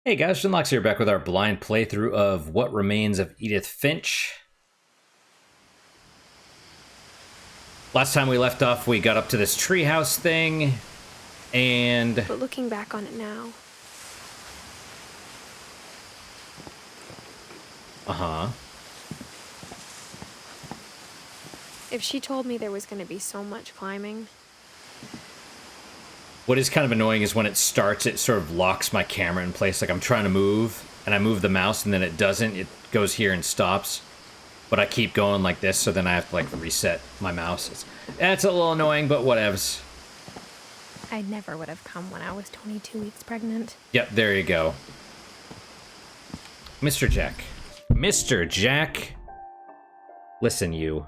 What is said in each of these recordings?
Hey guys, Shinlocks here, back with our blind playthrough of What Remains of Edith Finch. Last time we left off, we got up to this treehouse thing, and... But looking back on it now... Uh-huh. If she told me there was going to be so much climbing... What is kind of annoying is when it starts, it sort of locks my camera in place. Like I'm trying to move, and I move the mouse, and then it doesn't. It goes here and stops. But I keep going like this, so then I have to like reset my mouse. It's a little annoying, but whatevs. I never would have come when I was 22 weeks pregnant. Yep, there you go. Mr. Jack. Mr. Jack! Listen, you.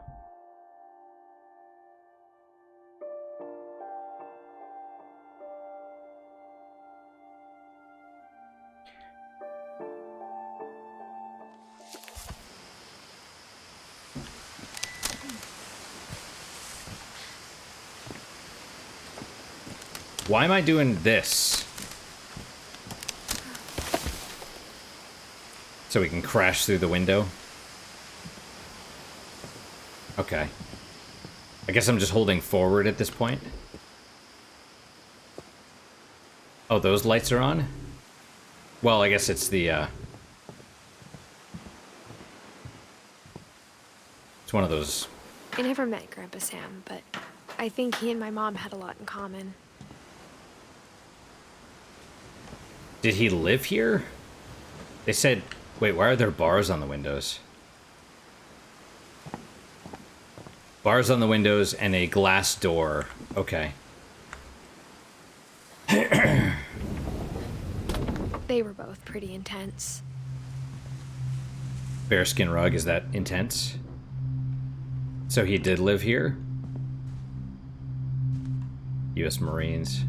Why am I doing this? So we can crash through the window? Okay. I guess I'm just holding forward at this point. Oh, those lights are on? Well, I guess it's the, it's one of those... I never met Grandpa Sam, but I think he and my mom had a lot in common. Did he live here? They said... Wait, why are there bars on the windows? Bars on the windows and a glass door. Okay. They were both pretty intense. Bearskin rug, is that intense? So he did live here? U.S. Marines.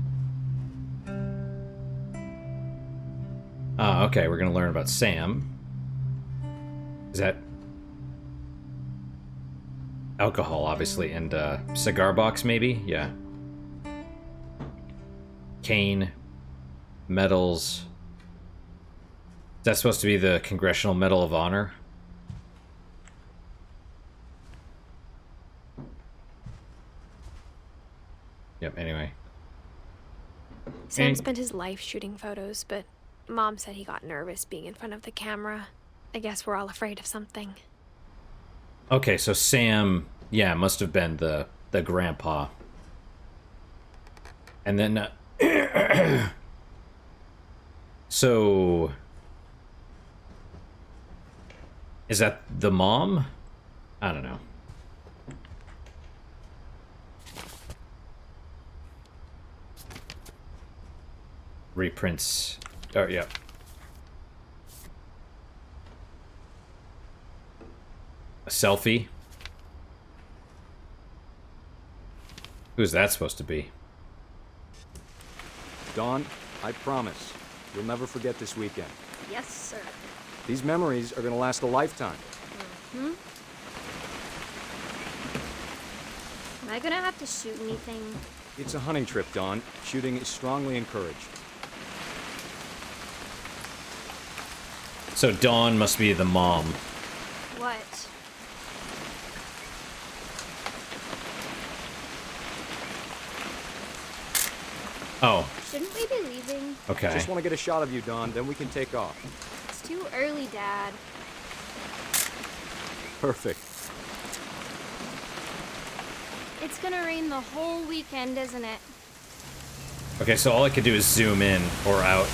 Ah, okay, we're gonna learn about Sam. Is that... alcohol, obviously, and cigar box, maybe? Yeah. Cane. Medals. Is that supposed to be the Congressional Medal of Honor? Yep, anyway. Sam spent his life shooting photos, but Mom said he got nervous being in front of the camera. I guess we're all afraid of something. Okay, so Sam, yeah, must have been the grandpa. And then, so, is that the mom? I don't know. Reprints. Oh, yeah. A selfie. Who's that supposed to be? Dawn, I promise, you'll never forget this weekend. Yes, sir. These memories are gonna last a lifetime. Hmm? Am I gonna have to shoot anything? It's a hunting trip, Dawn. Shooting is strongly encouraged. So Dawn must be the mom. What? Oh, Shouldn't we be leaving? okay. Just want to get a shot of you, Dawn, then we can take off. It's too early, Dad. Perfect. It's gonna rain the whole weekend, isn't it? Okay, so all I could do is zoom in or out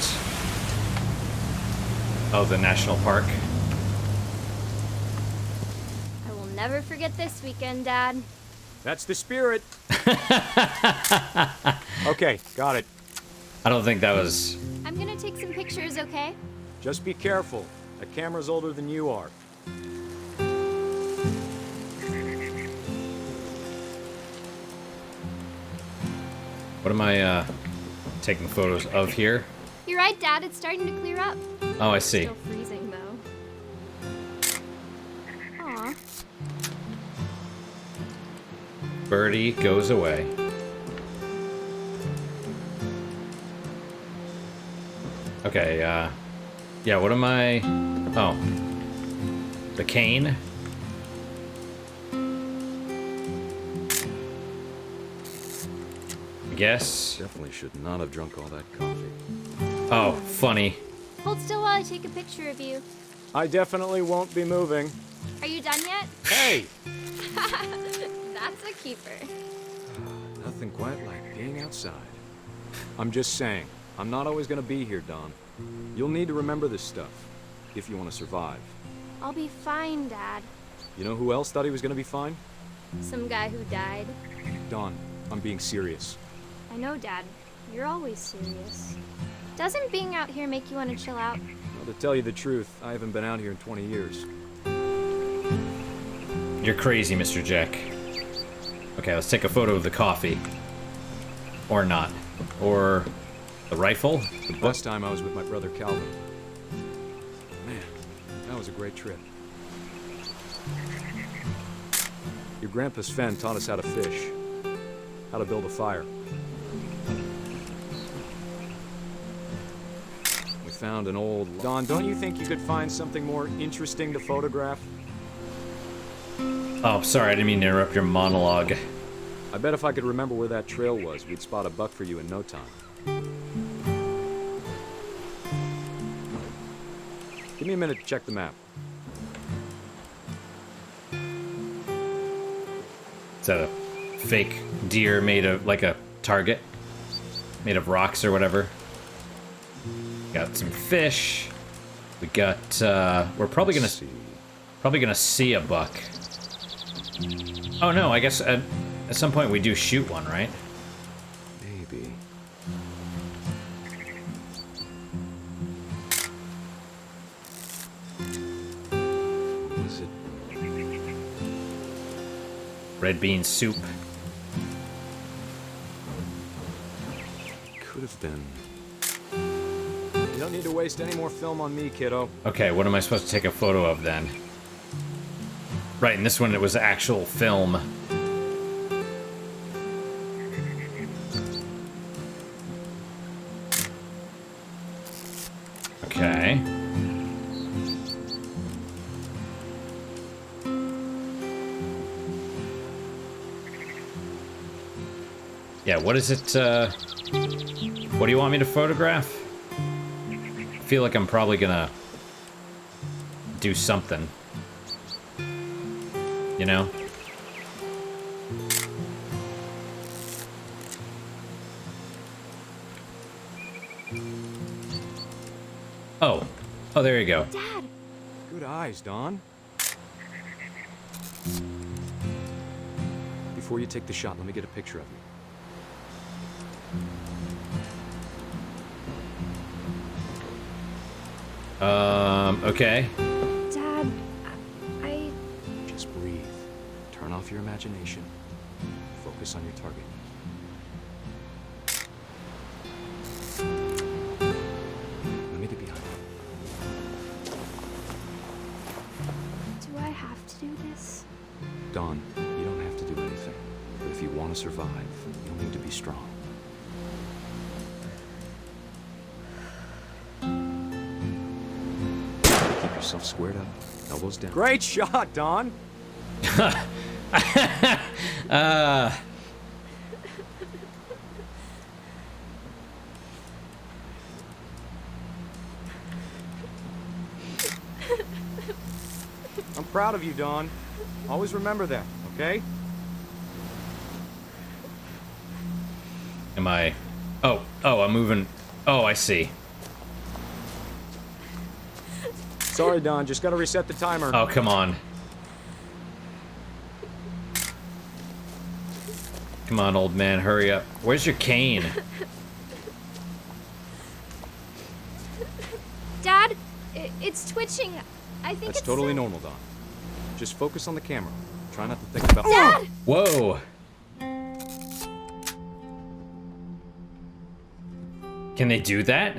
of the national park. I will never forget this weekend, Dad. That's the spirit. Okay, got it. I don't think that was... I'm gonna take some pictures, okay? Just be careful. That camera's older than you are. What am I, taking photos of here? You're right, Dad. It's starting to clear up. Oh, I see. Still freezing, though. Aw. Birdie goes away. Okay, Yeah, what am I... Oh. The cane? I guess. Definitely should not have drunk all that coffee. Oh, funny. Hold still while I take a picture of you. I definitely won't be moving. Are you done yet? Hey! That's a keeper. Nothing quite like being outside. I'm just saying, I'm not always gonna be here, Don. You'll need to remember this stuff, if you want to survive. I'll be fine, Dad. You know who else thought he was gonna be fine? Some guy who died. Don, I'm being serious. I know, Dad. You're always serious. Doesn't being out here make you want to chill out? Well, to tell you the truth, I haven't been out here in 20 years. You're crazy, Mr. Jack. Okay, let's take a photo of the coffee. Or not. Or the rifle? The book? Last time I was with my brother Calvin. Man, that was a great trip. Your grandpa Sven taught us how to fish, how to build a fire. We found an old... Don, don't you think you could find something more interesting to photograph? Oh, sorry, I didn't mean to interrupt your monologue. I bet if I could remember where that trail was, we'd spot a buck for you in no time. Give me a minute to check the map. Is that a fake deer made of, like a target? Made of rocks or whatever? Got some fish. We got, we're probably gonna see a buck. Oh no, I guess at some point we do shoot one, right? Maybe. Was it? Red bean soup. Could have been. You don't need to waste any more film on me, kiddo. Okay, what am I supposed to take a photo of then? Right, in this one it was actual film. Okay. Yeah, what is it, what do you want me to photograph? I feel like I'm probably gonna do something. You know? Oh. Oh, there you go. Dad! Good eyes, Don. Before you take the shot, let me get a picture of you. Okay. Dad, I... Just breathe. Turn off your imagination. Focus on your target. Let me get behind you. Do I have to do this? Don, you don't have to do anything. But if you want to survive, you'll need to be strong. Keep yourself squared up, elbows down. Great shot, Don! I'm proud of you, Don. Always remember that, okay? Am I... Oh, I'm moving... Oh, I see. Sorry, Don. Just gotta reset the timer. Oh, come on. Come on, old man, hurry up. Where's your cane? Dad, it's twitching. I think That's it's totally normal, Don. Just focus on the camera. Try not to think about... Dad! Whoa! Can they do that?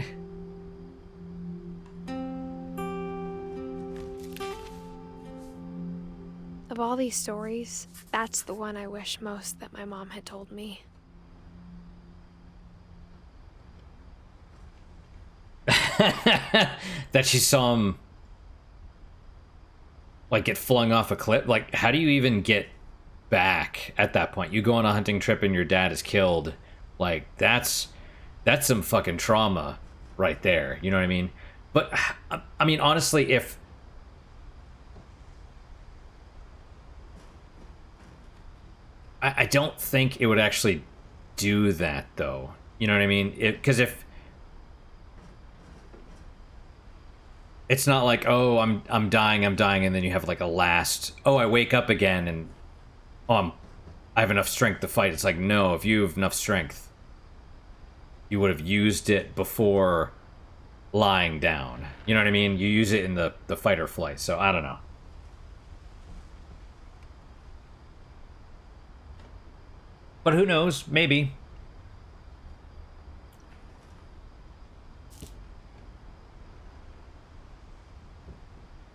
Of all these stories, that's the one I wish most that my mom had told me. that she saw him like get flung off a cliff. Like, how do you even get back at that point? You go on a hunting trip and your dad is killed. Like, that's some fucking trauma right there. You know what I mean? But I mean, honestly, if I don't think it would actually do that, though. You know what I mean? Because if it's not like, oh, I'm dying, and then you have like a last, oh, I wake up again, and I have enough strength to fight. It's like, no, if you have enough strength, you would have used it before lying down. You know what I mean? You use it in the fight or flight. So I don't know. But who knows? Maybe.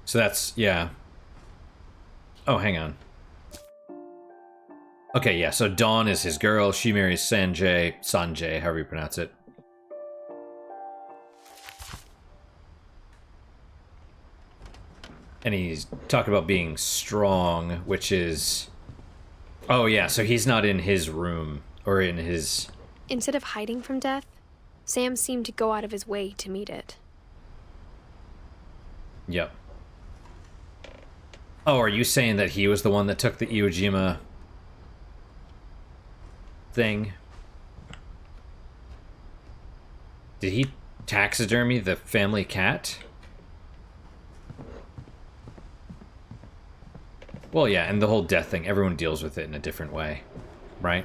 So that's, yeah. Oh, hang on. Okay, yeah, so Dawn is his girl. She marries Sanjay, however you pronounce it. And he's talking about being strong, which is... Oh, yeah, so he's not in his room, or in his... Instead of hiding from death, Sam seemed to go out of his way to meet it. Yep. Oh, are you saying that he was the one that took the Iwo Jima thing? Did he taxidermy the family cat? Well, yeah, and the whole death thing, everyone deals with it in a different way, right?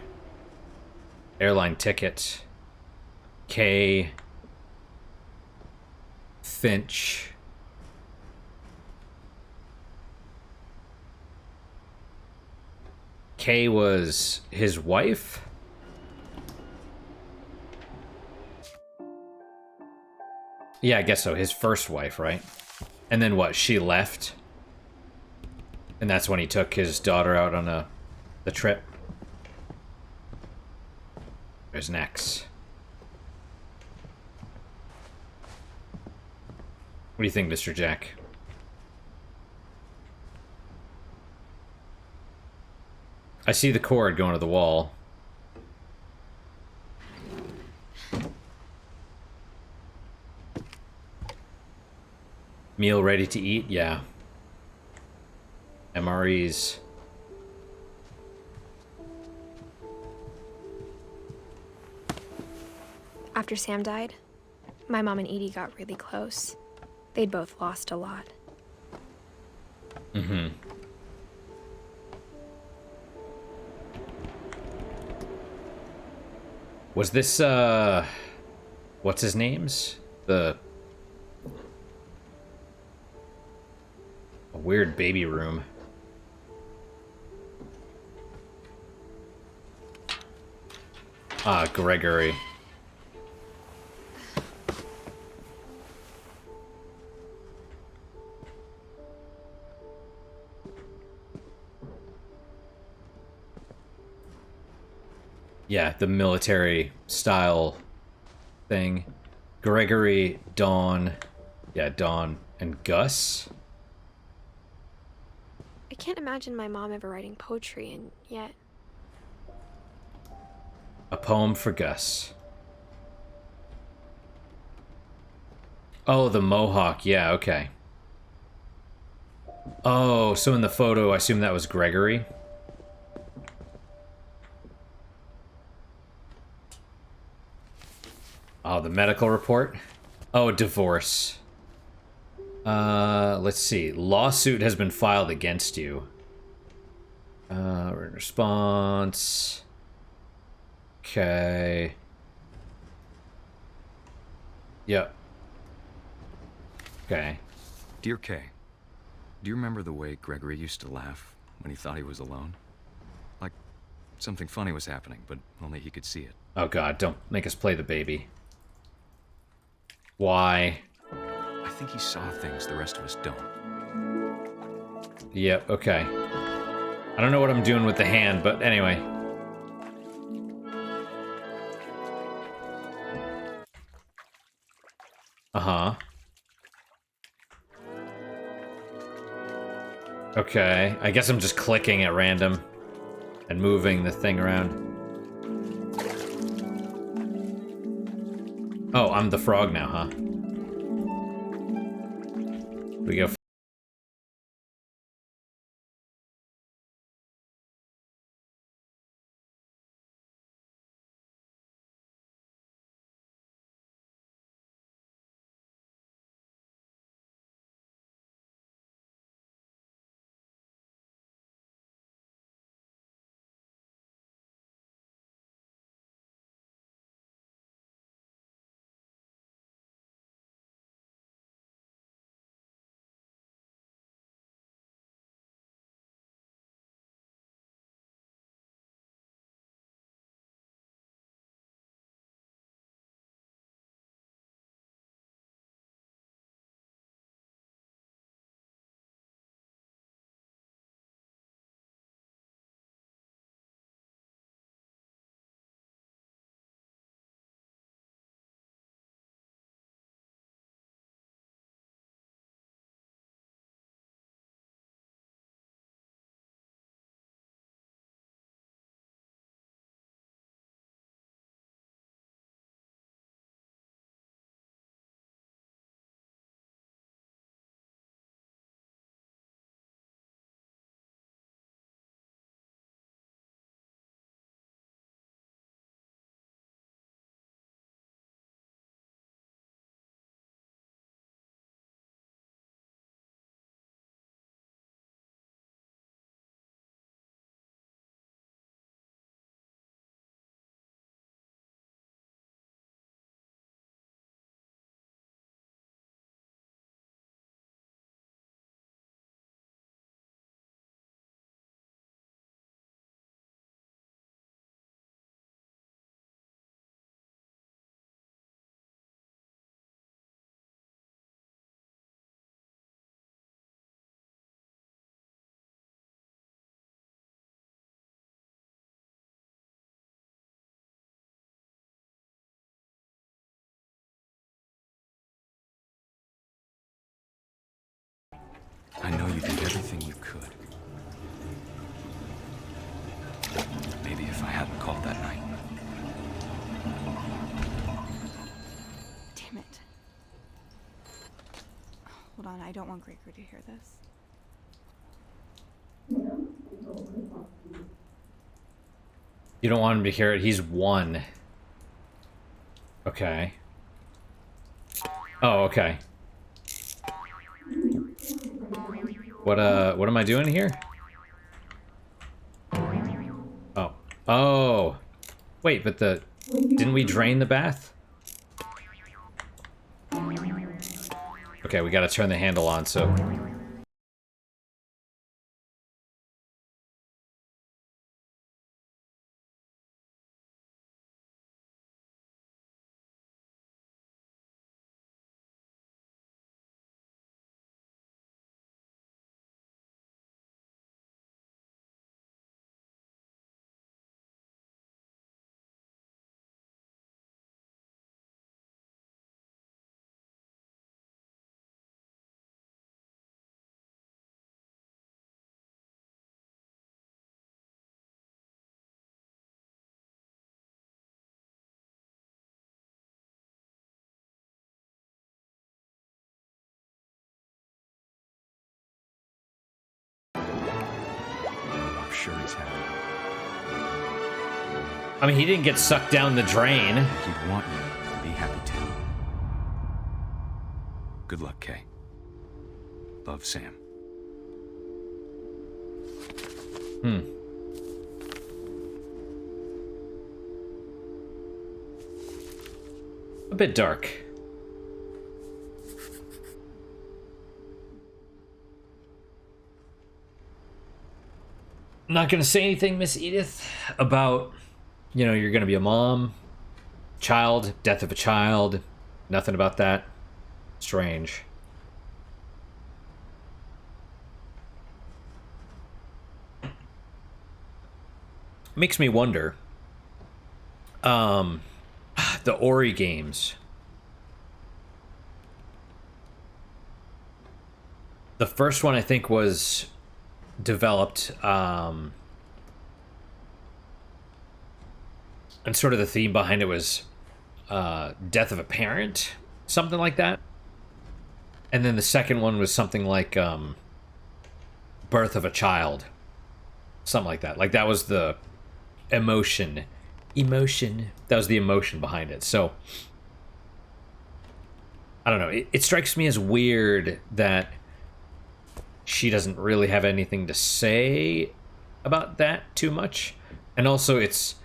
Airline ticket. Kay. Finch. Kay was his wife? Yeah, I guess so. His first wife, right? And then what? She left? And that's when he took his daughter out on the trip? There's an X. What do you think, Mr. Jack? I see the cord going to the wall. Meal ready to eat? Yeah. MREs. After Sam died, my mom and Edie got really close. They'd both lost a lot. Mm-hmm. Was this, what's his name's? A weird baby room. Ah, Gregory. Yeah, the military style thing. Gregory, Dawn. Yeah, Dawn and Gus. I can't imagine my mom ever writing poetry, and yet... A poem for Gus. Oh, the mohawk. Yeah, okay. Oh, so in the photo, I assume that was Gregory? Oh, the medical report? Oh, divorce. Let's see. Lawsuit has been filed against you. Written response. Okay. Yep. Okay. Dear Kay, do you remember the way Gregory used to laugh when he thought he was alone? Like something funny was happening, but only he could see it. Oh god, don't make us play the baby. Why? I think he saw things the rest of us don't. Yep, okay. I don't know what I'm doing with the hand, but anyway. Uh-huh. Okay, I guess I'm just clicking at random and moving the thing around. Oh, I'm the frog now, huh? We go. I know you did everything you could. Maybe if I hadn't called that night. Damn it. Hold on, I don't want Gregor to hear this. You don't want him to hear it. He's one. Okay. Oh, okay. What am I doing here? Oh. Oh. Wait, but didn't we drain the bath? Okay, we gotta turn the handle on, so... I'm sure he's happy. I mean, he didn't get sucked down the drain. He'd want you to be happy too. Good luck, Kay. Love, Sam. A bit dark. I'm not gonna say anything, Miss Edith, about, you know, you're gonna be a mom, child, death of a child. Nothing about that. Strange. Makes me wonder. The Ori games. The first one I think was developed, and sort of the theme behind it was death of a parent, something like that. And then the second one was something like birth of a child, something like that. Like that was the emotion. That was the emotion behind it. So I don't know. It strikes me as weird that she doesn't really have anything to say about that too much. And also it's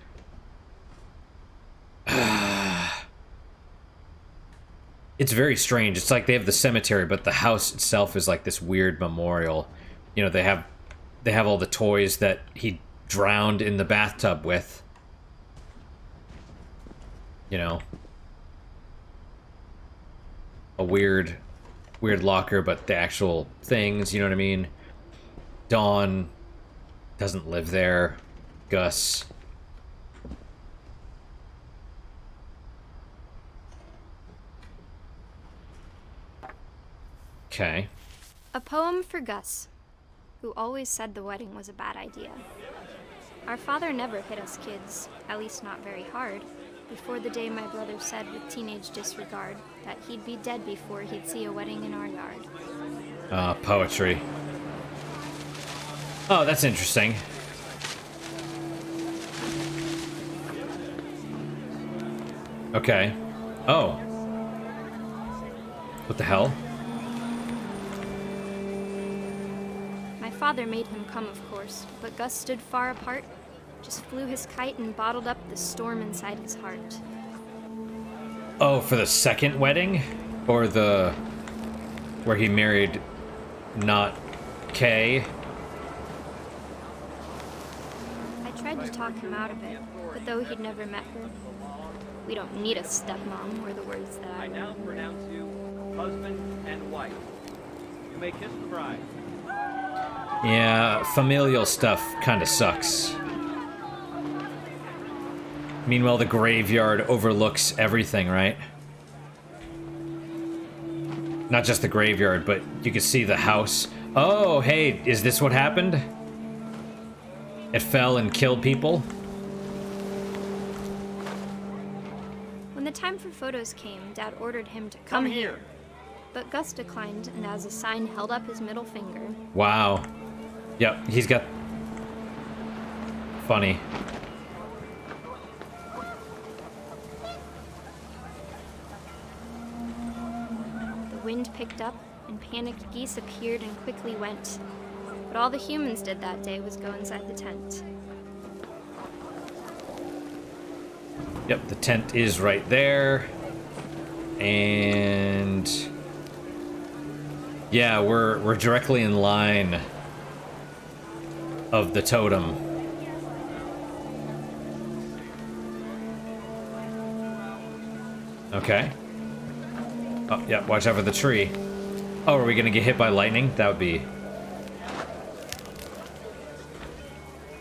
it's very strange. It's like they have the cemetery, but the house itself is like this weird memorial. You know, they have all the toys that he drowned in the bathtub with. You know, a weird locker, but the actual things, you know what I mean? Dawn doesn't live there. Gus. Okay. A poem for Gus, who always said the wedding was a bad idea. Our father never hit us kids, at least not very hard, before the day my brother said with teenage disregard that he'd be dead before he'd see a wedding in our yard. Poetry. Oh, that's interesting. Okay. Oh. What the hell? My father made him come, of course, but Gus stood far apart, just flew his kite and bottled up the storm inside his heart. Oh, for the second wedding? Or the... where he married not Kay? I tried to talk him out of it, but though he'd never met her, we don't need a stepmom, were the words that I now remember. pronounce you husband and wife. You may kiss the bride. Yeah, familial stuff kind of sucks. Meanwhile, the graveyard overlooks everything, right? Not just the graveyard, but you can see the house. Oh, hey, is this what happened? It fell and killed people? When the time for photos came, Dad ordered him to come here. But Gus declined, and as a sign held up his middle finger. Wow. Yep, he's got... Funny. The wind picked up, and panicked geese appeared and quickly went. But all the humans did that day was go inside the tent. Yep, the tent is right there. And... yeah, we're directly in line of the totem. Okay. Oh, yeah, watch out for the tree. Oh, are we gonna get hit by lightning? That would be...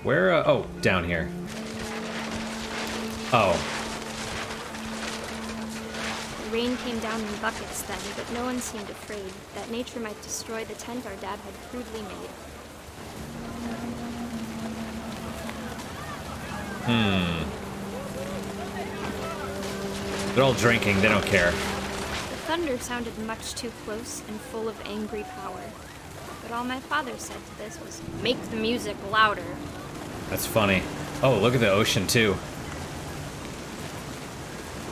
where, oh, down here. Oh. The rain came down in buckets then, but no one seemed afraid that nature might destroy the tent our dad had crudely made. They're all drinking, they don't care. The thunder sounded much too close and full of angry power. But all my father said to this was, "Make the music louder." That's funny. Oh, look at the ocean, too.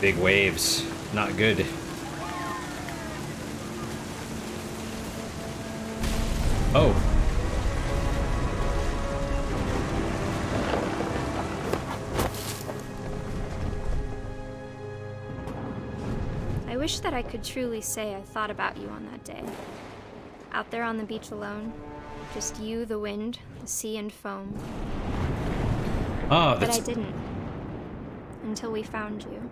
Big waves. Not good. Oh. I wish that I could truly say I thought about you on that day. Out there on the beach alone, just you, the wind, the sea, and foam. Oh, But that's... I didn't. Until we found you.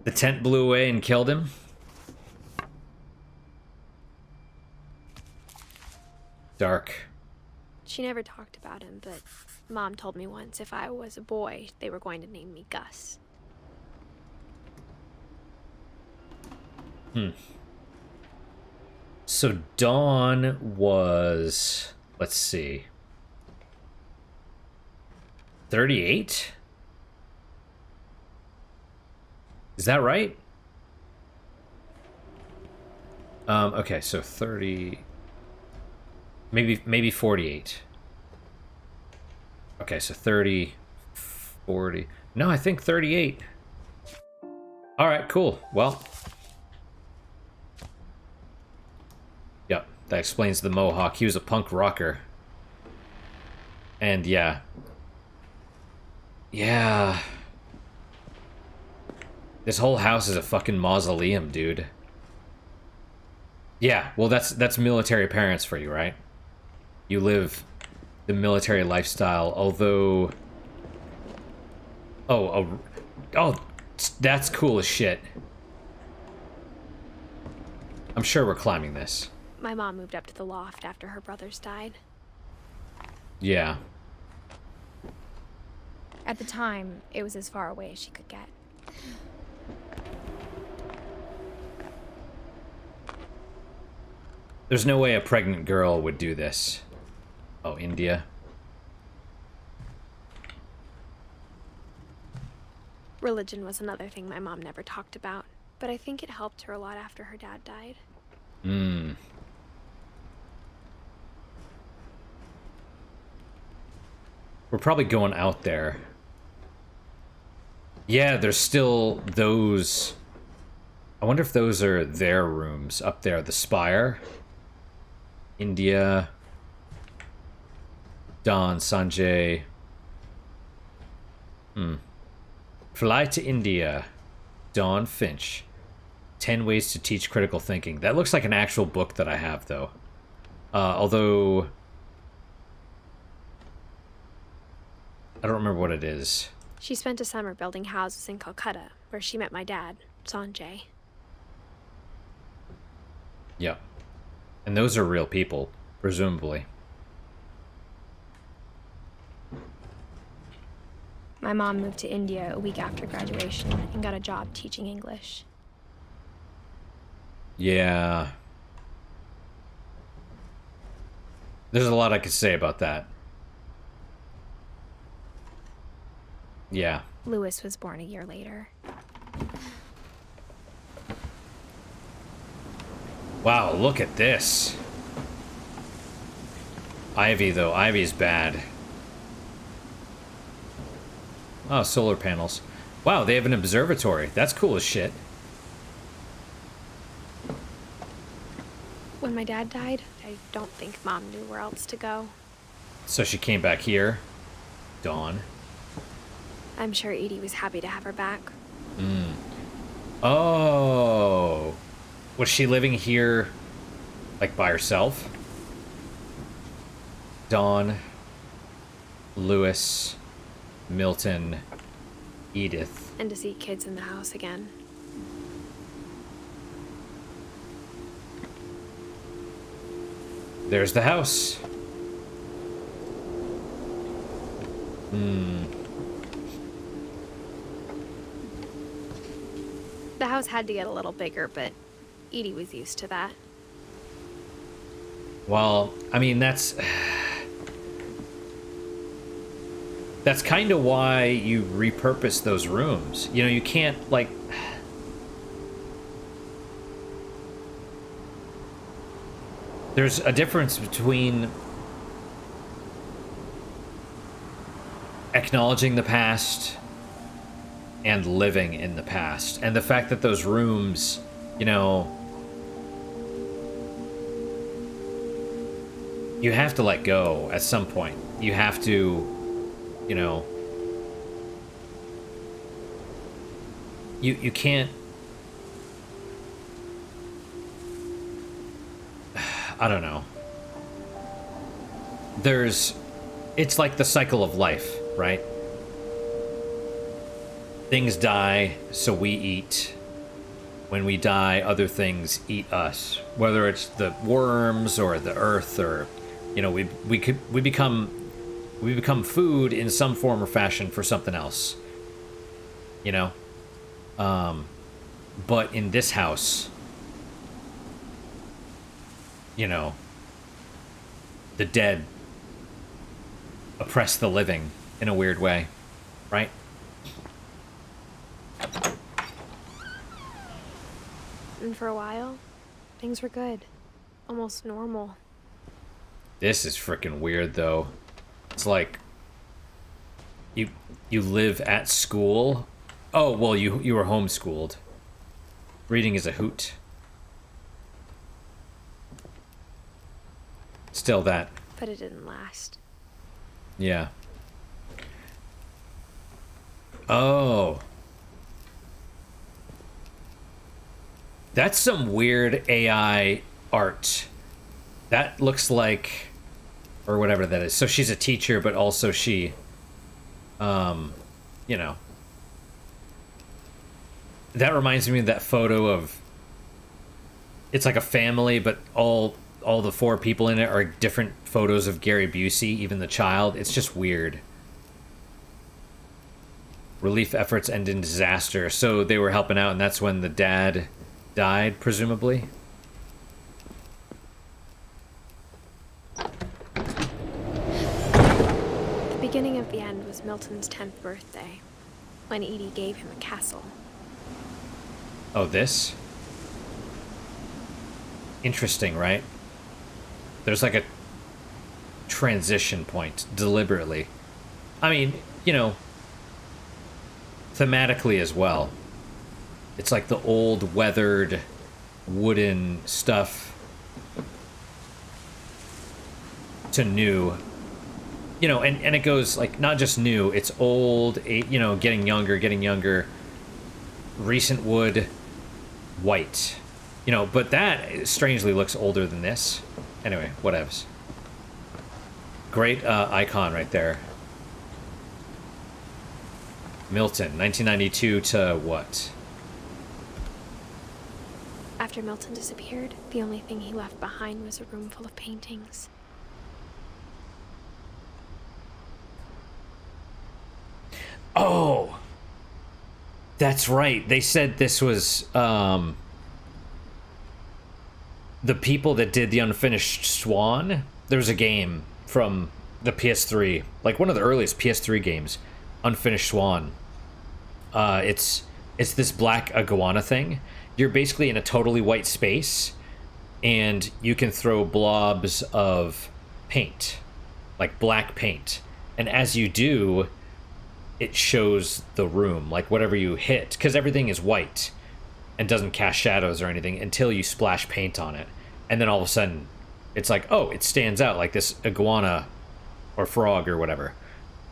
the tent blew away and killed him? Dark. She never talked about him, but Mom told me once if I was a boy, they were going to name me Gus. So Dawn was, let's see, 38? Is that right? Okay, so 30, maybe 48. Okay, so 30, 40. No, I think 38. All right, cool. Well, yep, that explains the mohawk. He was a punk rocker. And yeah. Yeah. This whole house is a fucking mausoleum, dude. Yeah, well, that's military parents for you, right? You live the military lifestyle, although... Oh, that's cool as shit. I'm sure we're climbing this. My mom moved up to the loft after her brothers died. Yeah. At the time, it was as far away as she could get. There's no way a pregnant girl would do this. Oh, India. Religion was another thing my mom never talked about, but I think it helped her a lot after her dad died. We're probably going out there. Yeah, there's still those... I wonder if those are their rooms up there. The spire. India. Dawn, Sanjay. Fly to India. Dawn, Finch. 10 ways to teach critical thinking. That looks like an actual book that I have, though. Although... I don't remember what it is. She spent a summer building houses in Calcutta, where she met my dad, Sanjay. Yep. And those are real people, presumably. My mom moved to India a week after graduation and got a job teaching English. Yeah. There's a lot I could say about that. Yeah. Lewis was born a year later. Wow, look at this. Ivy, though. Ivy's bad. Oh, solar panels. Wow, they have an observatory. That's cool as shit. When my dad died, I don't think Mom knew where else to go. So she came back here. Dawn. I'm sure Edie was happy to have her back. Oh. Was she living here, like, by herself? Dawn, Lewis, Milton, Edith. And to see kids in the house again. There's the house. The house had to get a little bigger, but Edie was used to that. Well, I mean, that's kind of why you repurpose those rooms. You know, you can't, like... There's a difference between acknowledging the past and living in the past. And the fact that those rooms, you know... You have to let go at some point. You have to, you know... You can't... I don't know. It's like the cycle of life, right? Things die, so we eat. When we die, other things eat us. Whether it's the worms or the earth, or, you know, we become food in some form or fashion for something else. You know? But in this house, you know, the dead oppress the living in a weird way, right? And for a while, things were good. Almost normal. This is freaking weird, though. It's like you live at school. Oh, well, you were homeschooled. Reading is a hoot. Still that. But it didn't last. Yeah. Oh. That's some weird AI art. That looks like, or whatever that is. So she's a teacher, but also she, you know. That reminds me of that photo of, it's like a family, but all the 4 people in it are different photos of Gary Busey, even the child. It's just weird. Relief efforts end in disaster. So they were helping out, and that's when the dad died, presumably. The beginning of the end was Milton's 10th birthday, when Edie gave him a castle. Oh, this? Interesting, right? There's like a transition point, deliberately. I mean, you know, thematically as well. It's like the old, weathered, wooden stuff to new. You know, and it goes, like, not just new, it's old, you know, getting younger, recent wood, white. You know, but that strangely looks older than this. Anyway, whatevs. Great icon right there. Milton, 1992 to what? After Milton disappeared, the only thing he left behind was a room full of paintings. Oh! That's right. They said this was, the people that did the Unfinished Swan. There was a game from the PS3, like one of the earliest PS3 games, Unfinished Swan. It's this black iguana thing. You're basically in a totally white space, and you can throw blobs of paint, like black paint. And as you do, it shows the room, like whatever you hit, because everything is white and doesn't cast shadows or anything until you splash paint on it. And then all of a sudden, it's like, oh, it stands out like this iguana or frog or whatever.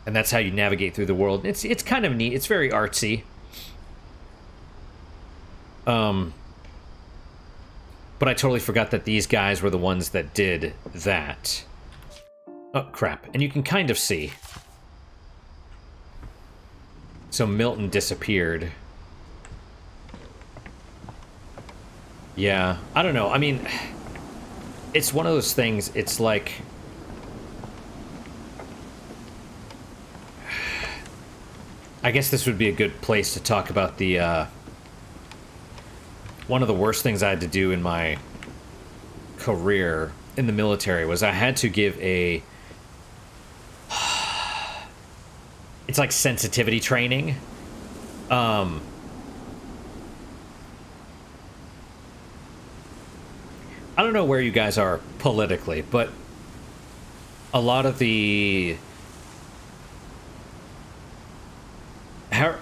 And that's how you navigate through the world. It's kind of neat. It's very artsy. But I totally forgot that these guys were the ones that did that. Oh, crap. And you can kind of see. So Milton disappeared. Yeah, I don't know. I mean, it's one of those things, it's like... I guess this would be a good place to talk about the, one of the worst things I had to do in my career in the military was I had to give a... It's like sensitivity training. I don't know where you guys are politically, but a lot of the...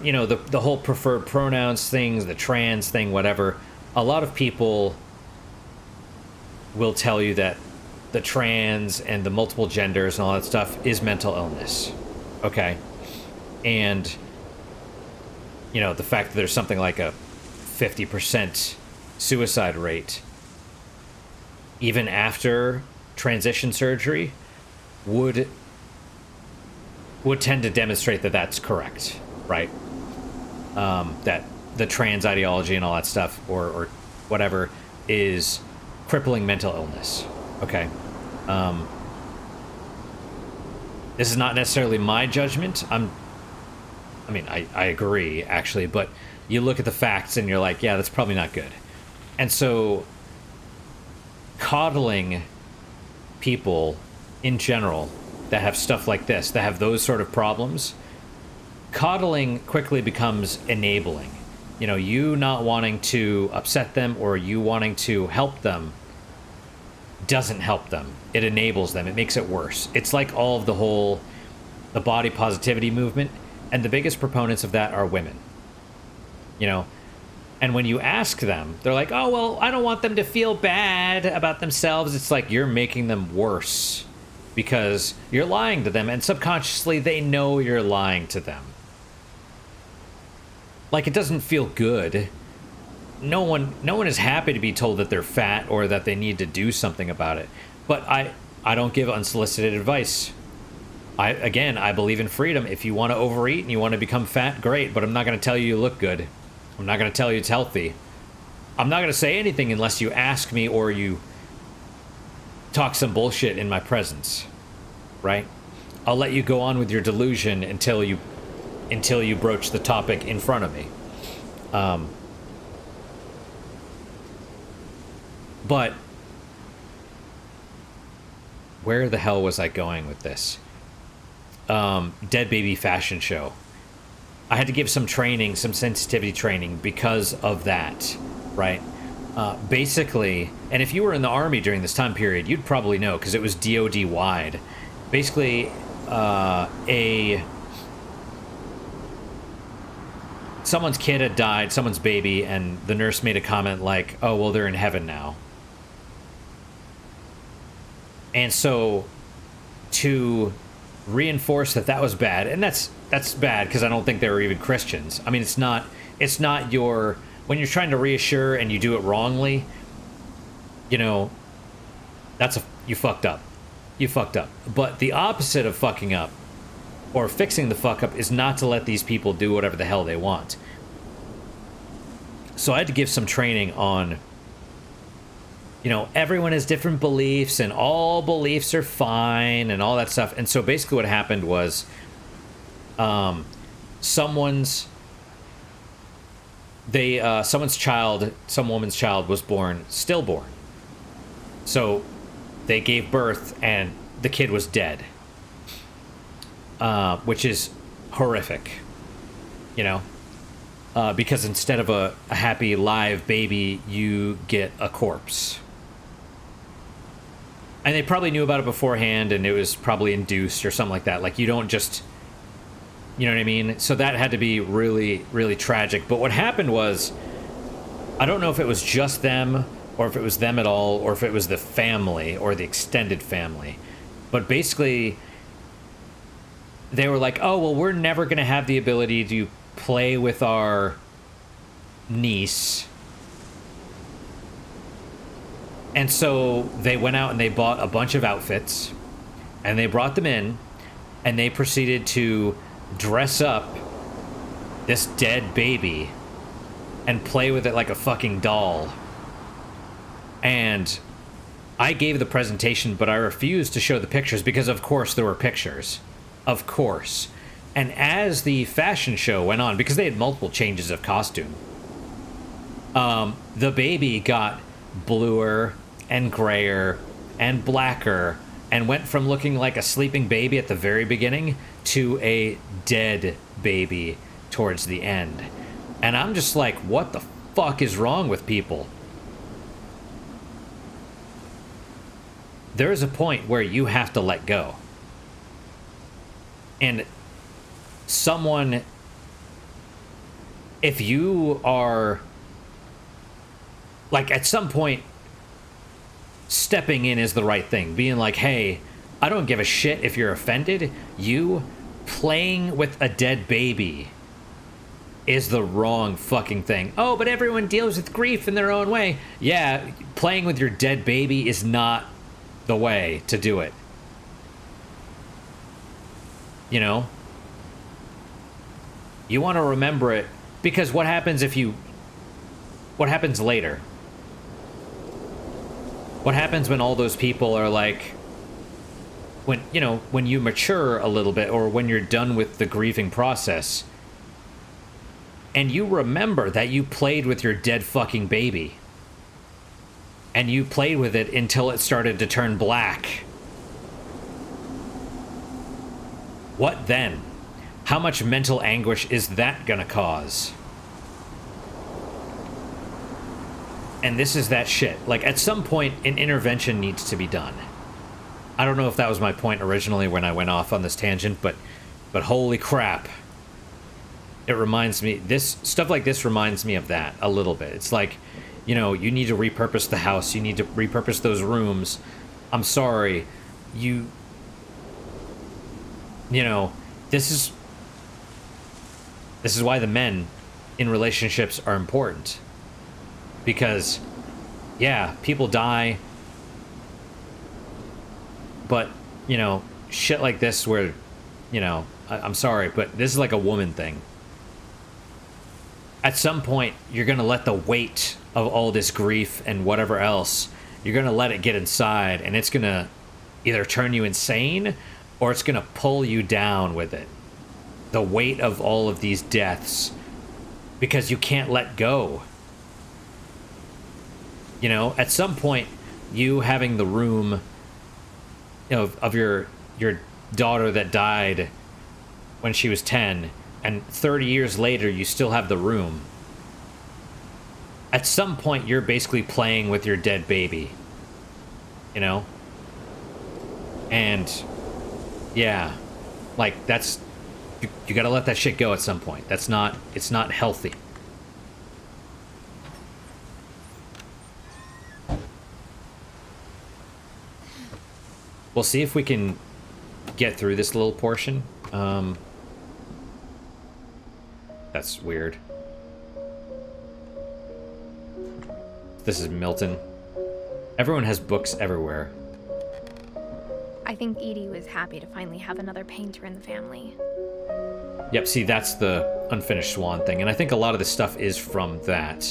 You know, the whole preferred pronouns things, the trans thing, whatever, a lot of people will tell you that the trans and the multiple genders and all that stuff is mental illness. Okay? And, you know, the fact that there's something like a 50% suicide rate, even after transition surgery, would tend to demonstrate that that's correct, right? That the trans ideology and all that stuff, or whatever, is crippling mental illness. Okay. This is not necessarily my judgment. I agree, actually, but you look at the facts and you're like, yeah, that's probably not good. And so coddling people in general that have stuff like this, that have those sort of problems, coddling quickly becomes enabling. You know, you not wanting to upset them or you wanting to help them doesn't help them. It enables them. It makes it worse. It's like all of the body positivity movement, and the biggest proponents of that are women. You know, and when you ask them, they're like, oh, well, I don't want them to feel bad about themselves. It's like you're making them worse because you're lying to them, and subconsciously they know you're lying to them. Like, it doesn't feel good. No one is happy to be told that they're fat or that they need to do something about it. But I don't give unsolicited advice. I believe in freedom. If you want to overeat and you want to become fat, great, but I'm not going to tell you look good. I'm not going to tell you it's healthy. I'm not going to say anything unless you ask me or you talk some bullshit in my presence, right? I'll let you go on with your delusion until you broach the topic in front of me. But where the hell was I going with this? Dead baby fashion show. I had to give some training, some sensitivity training because of that, right? Basically, and if you were in the Army during this time period, you'd probably know because it was DoD wide. Basically, someone's kid had died, someone's baby, and the nurse made a comment like, oh, well, they're in heaven now. And so to reinforce that was bad, and that's bad because I don't think they were even Christians. I mean, it's not your, when you're trying to reassure and you do it wrongly, you know, you fucked up. You fucked up. But the opposite of fucking up or fixing the fuck up is not to let these people do whatever the hell they want. So I had to give some training on, you know, everyone has different beliefs and all beliefs are fine and all that stuff. And so basically what happened was someone's child, some woman's child was born stillborn. So they gave birth and the kid was dead. Which is horrific, you know, because instead of a happy live baby, you get a corpse. And they probably knew about it beforehand, and it was probably induced or something like that. Like, you don't just, you know what I mean? So that had to be really, really tragic. But what happened was, I don't know if it was just them, or if it was them at all, or if it was the family, or the extended family. But basically, they were like, oh, well, we're never going to have the ability to play with our niece. And so they went out and they bought a bunch of outfits and they brought them in and they proceeded to dress up this dead baby and play with it like a fucking doll. And I gave the presentation, but I refused to show the pictures because, of course, there were pictures. Of course. And as the fashion show went on, because they had multiple changes of costume, the baby got bluer and grayer and blacker and went from looking like a sleeping baby at the very beginning to a dead baby towards the end. And I'm just like, what the fuck is wrong with people? There is a point where you have to let go. And someone, if you are, like, at some point, stepping in is the right thing. Being like, hey, I don't give a shit if you're offended. You playing with a dead baby is the wrong fucking thing. Oh, but everyone deals with grief in their own way. Yeah, playing with your dead baby is not the way to do it. You know? You want to remember it, because what happens what happens later? What happens when all those people are like, when you mature a little bit, or when you're done with the grieving process, and you remember that you played with your dead fucking baby. And you played with it until it started to turn black. What then? How much mental anguish is that gonna cause? And this is that shit. Like, at some point, an intervention needs to be done. I don't know if that was my point originally when I went off on this tangent, but holy crap. It reminds me, stuff like this reminds me of that a little bit. It's like, you know, you need to repurpose the house, you need to repurpose those rooms. I'm sorry, you know, this is why the men in relationships are important. Because, yeah, people die, but, you know, shit like this where, you know, I'm sorry, but this is like a woman thing. At some point, you're going to let the weight of all this grief and whatever else, you're going to let it get inside, and it's going to either turn you insane or it's going to pull you down with it. The weight of all of these deaths, because you can't let go. You know, at some point, you having the room, you know, of your daughter that died when she was 10, and 30 years later, you still have the room. At some point, you're basically playing with your dead baby. You know? And, yeah. Like, that's... You gotta let that shit go at some point. It's not healthy. We'll see if we can get through this little portion. That's weird. This is Milton. Everyone has books everywhere. I think Edie was happy to finally have another painter in the family. Yep, see, that's the unfinished swan thing, and I think a lot of this stuff is from that.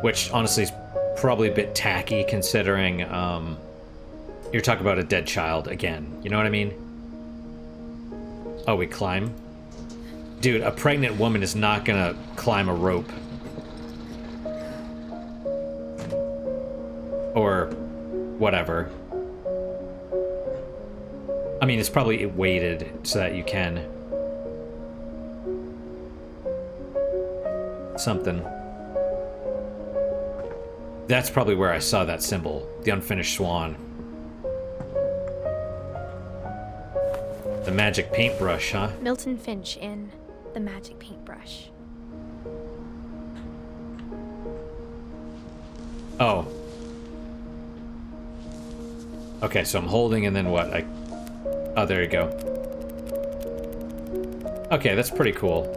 Which, honestly, is probably a bit tacky, considering, you're talking about a dead child again. You know what I mean? Oh, we climb? Dude, a pregnant woman is not gonna climb a rope. Or whatever. I mean, it's probably weighted so that you can. Something. That's probably where I saw that symbol. The unfinished swan. The magic paintbrush, huh? Milton Finch in The Magic Paintbrush. Oh. Okay, so I'm holding and then what? Oh, there you go. Okay, that's pretty cool.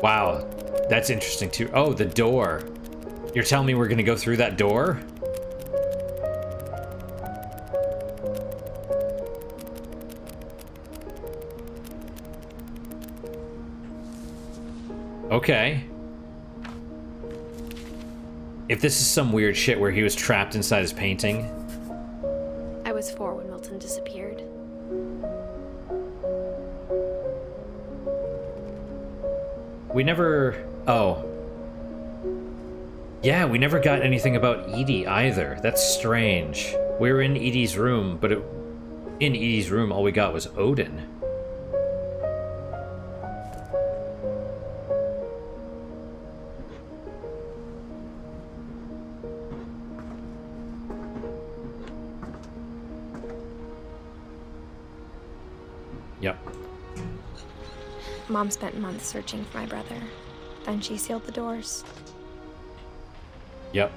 Wow, that's interesting too. Oh, the door. You're telling me we're gonna go through that door? Okay. If this is some weird shit where he was trapped inside his painting. I was 4 when Milton disappeared. We never... Oh. Yeah, we never got anything about Edie either. That's strange. We were in Edie's room, but in Edie's room all we got was Odin. Yep. Mom spent months searching for my brother. Then she sealed the doors. Yep.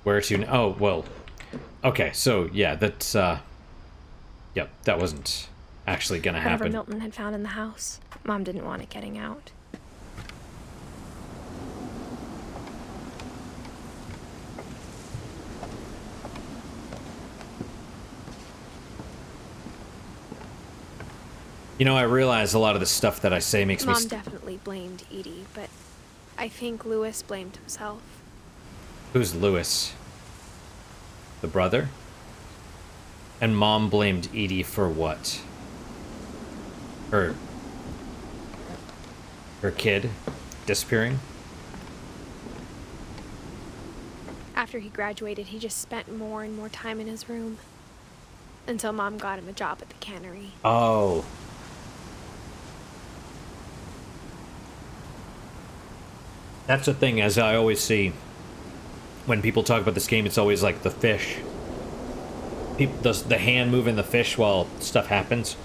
Where to? Oh, well. Okay, so yeah, that's yep, that wasn't actually gonna Whatever happen. Milton had found in the house, Mom didn't want it getting out. You know, I realize a lot of the stuff that I say makes me... Mom definitely blamed Edie, but I think Lewis blamed himself. Who's Lewis? The brother? And Mom blamed Edie for what? Her kid disappearing? After he graduated, he just spent more and more time in his room. Until Mom got him a job at the cannery. Oh. That's the thing, as I always see when people talk about this game, it's always like the fish. The hand moving the fish while stuff happens.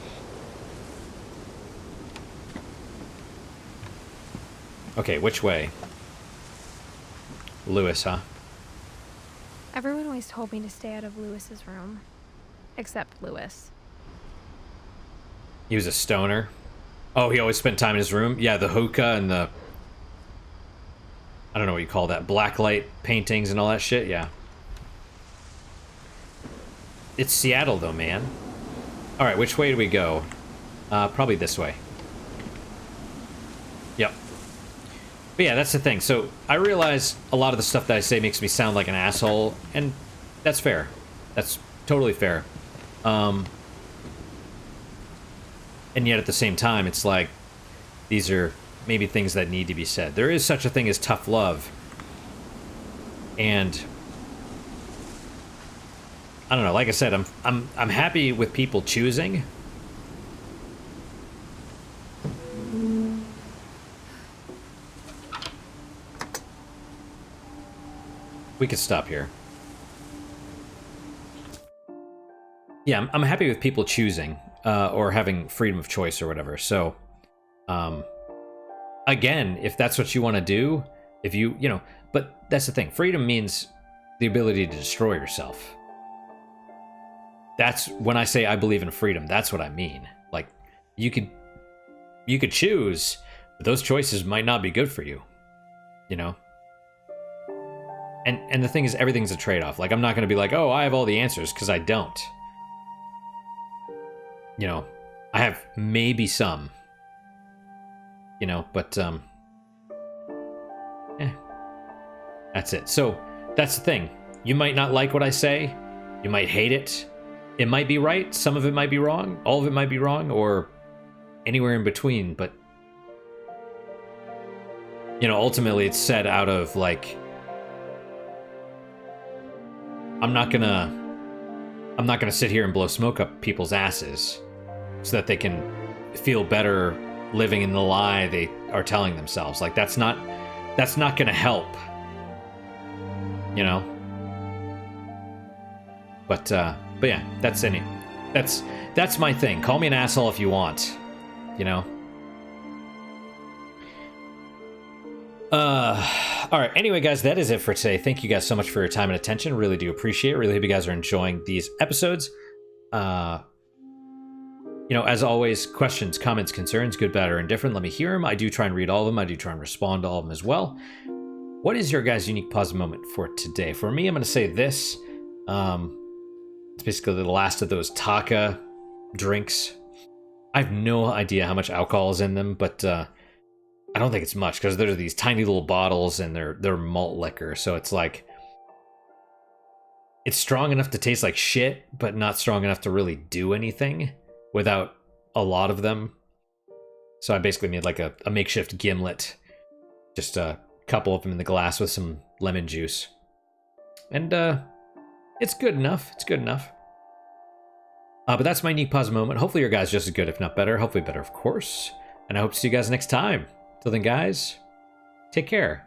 Okay, which way? Lewis, huh? Everyone always told me to stay out of Lewis's room. Except Lewis. He was a stoner. Oh, he always spent time in his room? Yeah, the hookah and the... I don't know what you call that. Blacklight paintings and all that shit? Yeah. It's Seattle, though, man. Alright, which way do we go? Probably this way. Yep. But yeah, that's the thing. So, I realize a lot of the stuff that I say makes me sound like an asshole, and that's fair. That's totally fair. And yet at the same time, it's like, these are maybe things that need to be said. There is such a thing as tough love. And I don't know, like I said, I'm happy with people choosing. We could stop here. Yeah, I'm happy with people choosing, or having freedom of choice or whatever. So, again, if that's what you want to do, if you know, but that's the thing. Freedom means the ability to destroy yourself. That's when I say I believe in freedom, that's what I mean. Like, you could choose, but those choices might not be good for you, you know? And the thing is, everything's a trade-off. Like, I'm not going to be like, oh, I have all the answers, because I don't. You know, I have maybe some. You know, but, that's it. So, that's the thing. You might not like what I say. You might hate it. It might be right. Some of it might be wrong. All of it might be wrong, or anywhere in between. But, you know, ultimately it's said out of, like, I'm not gonna sit here and blow smoke up people's asses so that they can feel better living in the lie they are telling themselves. Like, that's not gonna help, you know? But yeah, that's my thing. Call me an asshole if you want, you know? All right. Anyway, guys, that is it for today. Thank you guys so much for your time and attention. Really do appreciate it. Really hope you guys are enjoying these episodes. You know, as always, questions, comments, concerns, good, bad, or indifferent, let me hear them. I do try and read all of them. I do try and respond to all of them as well. What is your guys' unique positive moment for today? For me, I'm going to say this. It's basically the last of those Taka drinks. I have no idea how much alcohol is in them, but I don't think it's much, because they're these tiny little bottles and they're malt liquor, so it's like, it's strong enough to taste like shit, but not strong enough to really do anything without a lot of them. So I basically made like a makeshift gimlet, just a couple of them in the glass with some lemon juice. And it's good enough. It's good enough. But that's my unique positive moment. Hopefully your guys' just as good, if not better. Hopefully better, of course. And I hope to see you guys next time. Till then, guys, take care.